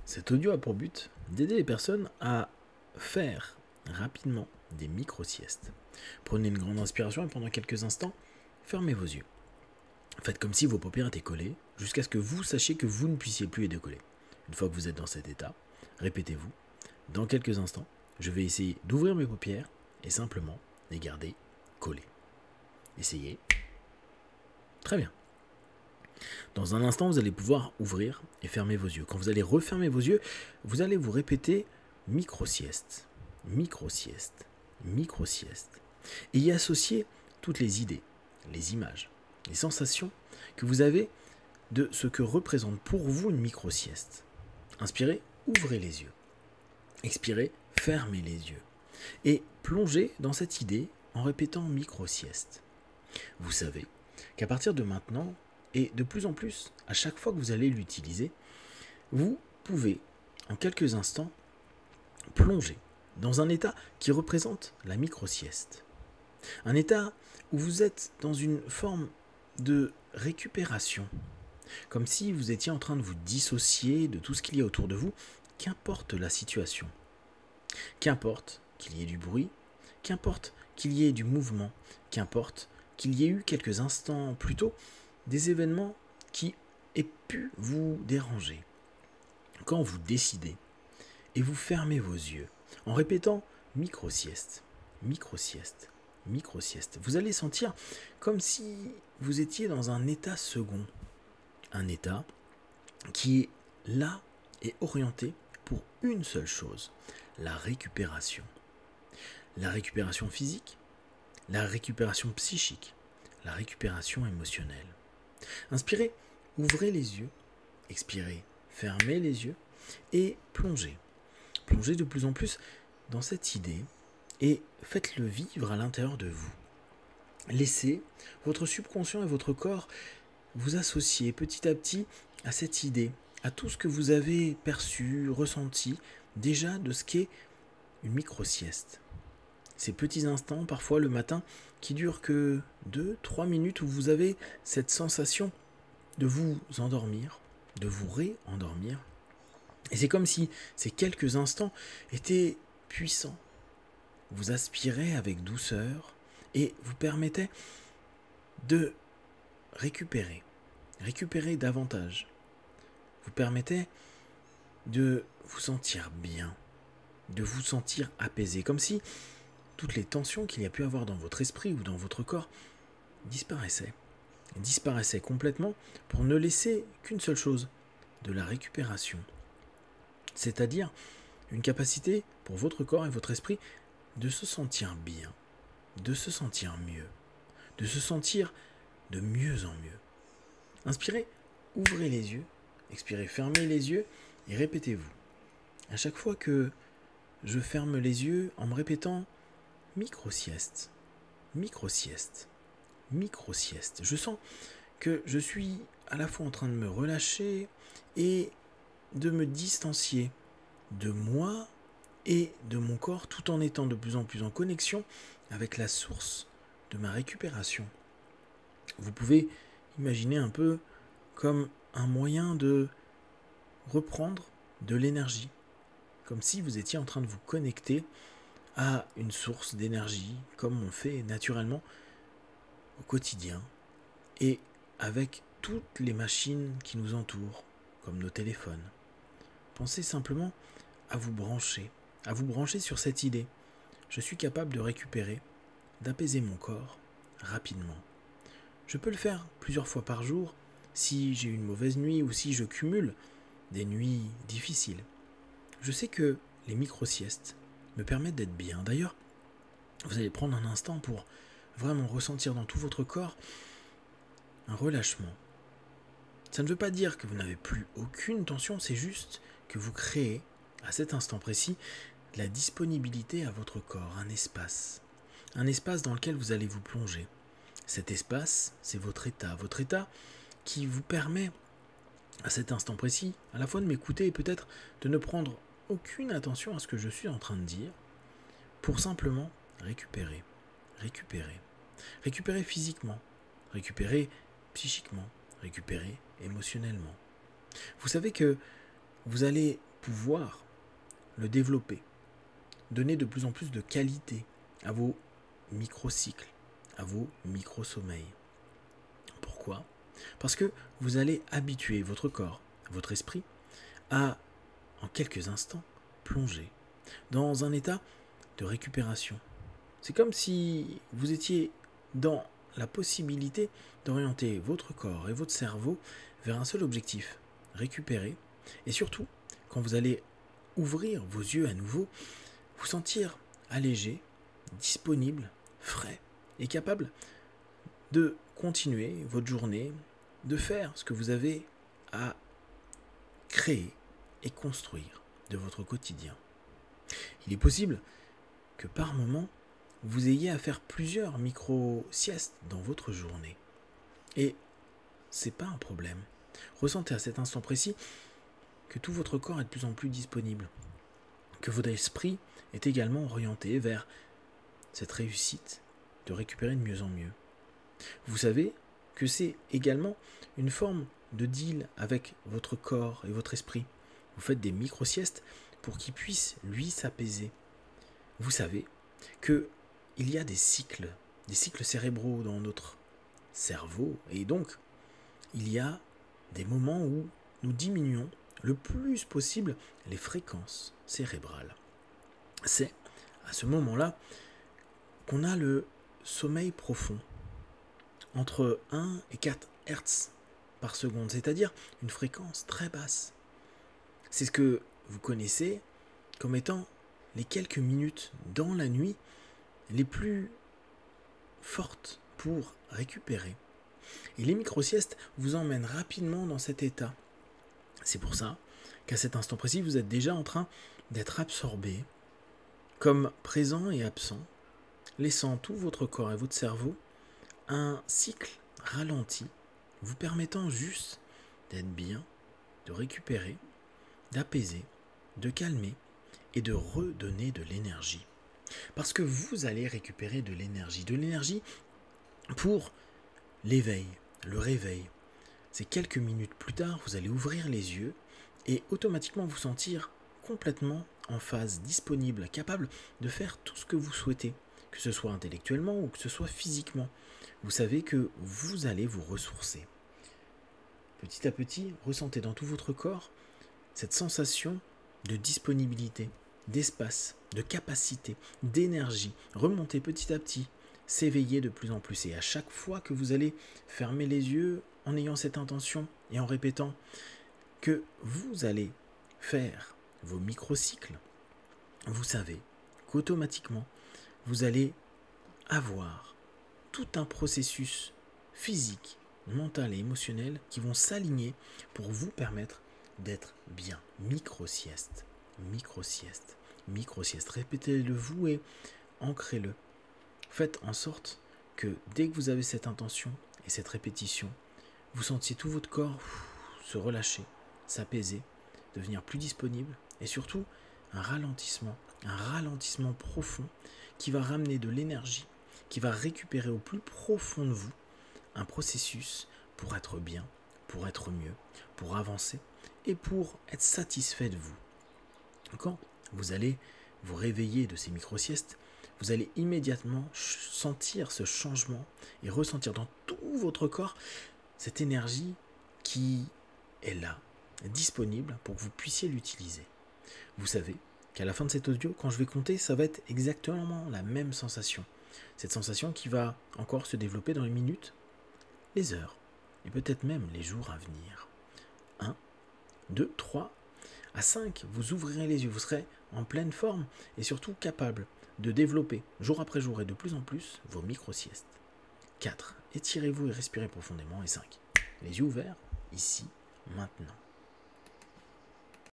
Cet audio a pour but d'aider les personnes à faire rapidement des micro-siestes. Prenez une grande inspiration et pendant quelques instants, fermez vos yeux. Faites comme si vos paupières étaient collées jusqu'à ce que vous sachiez que vous ne puissiez plus les décoller. Une fois que vous êtes dans cet état, répétez-vous. Dans quelques instants, je vais essayer d'ouvrir mes paupières et simplement les garder collées. Essayez. Très bien. Dans un instant, vous allez pouvoir ouvrir et fermer vos yeux. Quand vous allez refermer vos yeux, vous allez vous répéter micro-sieste, micro-sieste, micro-sieste. Et y associer toutes les idées, les images, les sensations que vous avez de ce que représente pour vous une micro-sieste. Inspirez, ouvrez les yeux. Expirez, fermez les yeux. Et plongez dans cette idée en répétant micro-sieste. Vous savez qu'à partir de maintenant, et de plus en plus, à chaque fois que vous allez l'utiliser, vous pouvez, en quelques instants, plonger dans un état qui représente la micro-sieste. Un état où vous êtes dans une forme de récupération, comme si vous étiez en train de vous dissocier de tout ce qu'il y a autour de vous, qu'importe la situation. Qu'importe qu'il y ait du bruit, qu'importe qu'il y ait du mouvement, qu'importe qu'il y ait eu quelques instants plus tôt des événements qui aient pu vous déranger. Quand vous décidez et vous fermez vos yeux en répétant micro-sieste, micro-sieste, micro-sieste, vous allez sentir comme si vous étiez dans un état second. Un état qui est là et orienté pour une seule chose, la récupération. La récupération physique, la récupération psychique, la récupération émotionnelle. Inspirez, ouvrez les yeux, expirez, fermez les yeux et plongez. Plongez de plus en plus dans cette idée et faites-le vivre à l'intérieur de vous. Laissez votre subconscient et votre corps vous associer petit à petit à cette idée, à tout ce que vous avez perçu, ressenti déjà de ce qu'est une micro-sieste. Ces petits instants, parfois le matin, qui durent que 2-3 minutes où vous avez cette sensation de vous endormir, de vous réendormir. Et c'est comme si ces quelques instants étaient puissants. Vous aspirez avec douceur et vous permettez de récupérer davantage. Vous permettez de vous sentir bien, de vous sentir apaisé, comme si toutes les tensions qu'il y a pu avoir dans votre esprit ou dans votre corps disparaissaient complètement pour ne laisser qu'une seule chose, de la récupération. C'est-à-dire une capacité pour votre corps et votre esprit de se sentir bien, de se sentir mieux, de se sentir de mieux en mieux. Inspirez, ouvrez les yeux, expirez, fermez les yeux et répétez-vous. À chaque fois que je ferme les yeux en me répétant micro-sieste, micro-sieste, micro-sieste. Je sens que je suis à la fois en train de me relâcher et de me distancier de moi et de mon corps tout en étant de plus en plus en connexion avec la source de ma récupération. Vous pouvez imaginer un peu comme un moyen de reprendre de l'énergie, comme si vous étiez en train de vous connecter à une source d'énergie, comme on fait naturellement au quotidien, et avec toutes les machines qui nous entourent, comme nos téléphones. Pensez simplement à vous brancher sur cette idée. Je suis capable de récupérer, d'apaiser mon corps rapidement. Je peux le faire plusieurs fois par jour si j'ai une mauvaise nuit ou si je cumule des nuits difficiles. Je sais que les micro-siestes me permettent d'être bien. D'ailleurs, vous allez prendre un instant pour vraiment ressentir dans tout votre corps un relâchement. Ça ne veut pas dire que vous n'avez plus aucune tension, c'est juste que vous créez, à cet instant précis, la disponibilité à votre corps, un espace dans lequel vous allez vous plonger. Cet espace, c'est votre état qui vous permet, à cet instant précis, à la fois de m'écouter et peut-être de ne prendre aucune attention à ce que je suis en train de dire, pour simplement récupérer physiquement, récupérer psychiquement, récupérer émotionnellement. Vous savez que vous allez pouvoir le développer, donner de plus en plus de qualité à vos microcycles, à vos micro-sommeils. Pourquoi ? Parce que vous allez habituer votre corps, votre esprit, à, en quelques instants, plonger dans un état de récupération. C'est comme si vous étiez dans la possibilité d'orienter votre corps et votre cerveau vers un seul objectif, récupérer, et surtout, quand vous allez ouvrir vos yeux à nouveau, vous sentir allégé, disponible, frais et capable de continuer votre journée, de faire ce que vous avez à créer et construire de votre quotidien. Il est possible que par moment, vous ayez à faire plusieurs micro-siestes dans votre journée. Et c'est pas un problème. Ressentez à cet instant précis que tout votre corps est de plus en plus disponible, que votre esprit est également orienté vers cette réussite de récupérer de mieux en mieux. Vous savez que c'est également une forme de deal avec votre corps et votre esprit. Vous faites des micro-siestes pour qu'il puisse, lui, s'apaiser. Vous savez qu'il y a des cycles cérébraux dans notre cerveau, et donc il y a des moments où nous diminuons le plus possible les fréquences cérébrales. C'est à ce moment-là qu'on a le sommeil profond, entre 1 et 4 Hz par seconde, c'est-à-dire une fréquence très basse. C'est ce que vous connaissez comme étant les quelques minutes dans la nuit les plus fortes pour récupérer. Et les micro-siestes vous emmènent rapidement dans cet état. C'est pour ça qu'à cet instant précis, vous êtes déjà en train d'être absorbé, comme présent et absent, laissant tout votre corps et votre cerveau un cycle ralenti, vous permettant juste d'être bien, de récupérer, d'apaiser, de calmer et de redonner de l'énergie. Parce que vous allez récupérer de l'énergie pour l'éveil, le réveil. C'est quelques minutes plus tard, vous allez ouvrir les yeux et automatiquement vous sentir complètement en phase, disponible, capable de faire tout ce que vous souhaitez, que ce soit intellectuellement ou que ce soit physiquement. Vous savez que vous allez vous ressourcer. Petit à petit, ressentez dans tout votre corps cette sensation de disponibilité, d'espace, de capacité, d'énergie, remonter petit à petit, s'éveiller de plus en plus. Et à chaque fois que vous allez fermer les yeux en ayant cette intention et en répétant que vous allez faire vos microcycles, vous savez qu'automatiquement, vous allez avoir tout un processus physique, mental et émotionnel qui vont s'aligner pour vous permettre d'être bien. Micro-sieste, micro-sieste, micro-sieste. Répétez-le vous et ancrez-le. Faites en sorte que dès que vous avez cette intention et cette répétition, vous sentiez tout votre corps se relâcher, s'apaiser, devenir plus disponible et surtout un ralentissement profond qui va ramener de l'énergie, qui va récupérer au plus profond de vous un processus pour être bien, pour être mieux, pour avancer et pour être satisfait de vous. Quand vous allez vous réveiller de ces micro-siestes, vous allez immédiatement sentir ce changement et ressentir dans tout votre corps cette énergie qui est là, disponible pour que vous puissiez l'utiliser. Vous savez qu'à la fin de cet audio, quand je vais compter, ça va être exactement la même sensation. Cette sensation qui va encore se développer dans les minutes, les heures et peut-être même les jours à venir. 1, 2, 3, à 5, vous ouvrirez les yeux, vous serez en pleine forme et surtout capable de développer jour après jour et de plus en plus vos micro-siestes. 4, étirez-vous et respirez profondément. Et 5, les yeux ouverts, ici, maintenant.